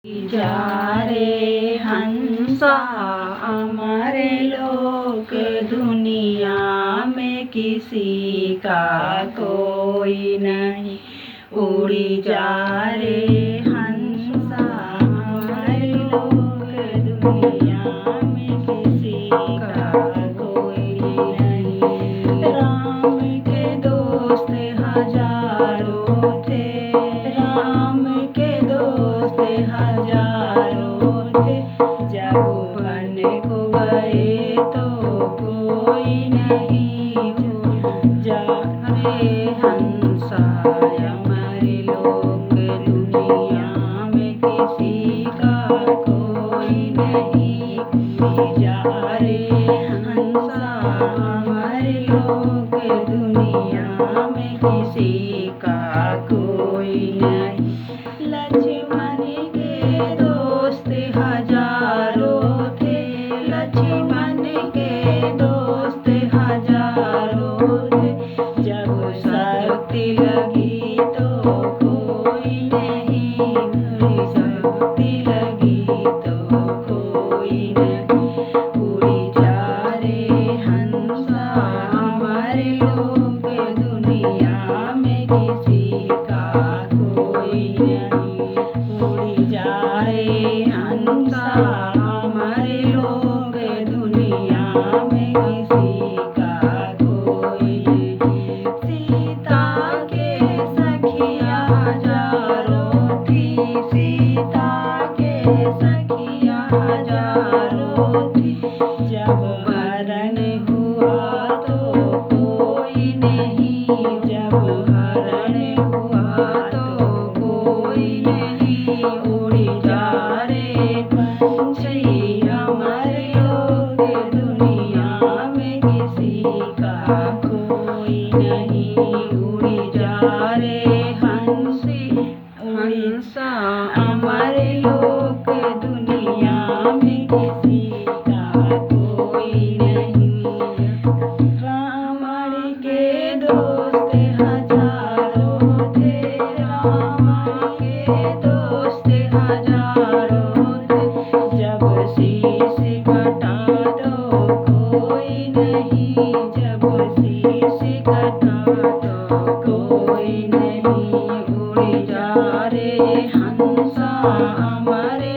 जा रे हंसा हमारे लोक दुनिया में किसी का कोई नहीं। उड़ी जा रे हंसा हमारे लोक दुनिया में किसी का कोई नहीं। राम के दोस्त हजारों थे, राम के दोस्त हजारों थे। जब बन को गए तो कोई नहीं जा रे हंसा हमारे लोक दुनिया में किसी का कोई नहीं। जा रे हंसा हमारे लोक दुनिया में किसी का कोई नहीं। लक्ष्मण के दोस्त हजारों थे, लक्ष्मण के दोस्त हजारों थे। जब शक्ति लगी तो कोई नहीं, शक्ति लगी तो कोई नहीं। उड़ी जा रे हंसा हमारे लोक दुनिया में किसी का कोई नहीं। उड़ी जा रे हंसा हमारे लोक दुनिया में किसी का कोई नहीं। सीता के सखिया हजारों थी, सीता के सखिया हजारों थी। जब हरण हुआ तो कोई नहीं, जब हरण हुआ तो कोई नहीं। उड़ी जा रे पंछी हमारे लोक दुनिया में किसी का कोई नहीं। उड़ी जा रे हंसी हंसा हमारे लोक दुनिया में किसी का कोई नहीं। रावण के दोस्त हजारों थे, रावण के दोस्त हजारों थे। जब शीश कटा तो कोई नहीं, जब शीश कटा तो कोई नहीं। उड़ी जा रे हंसा हमारे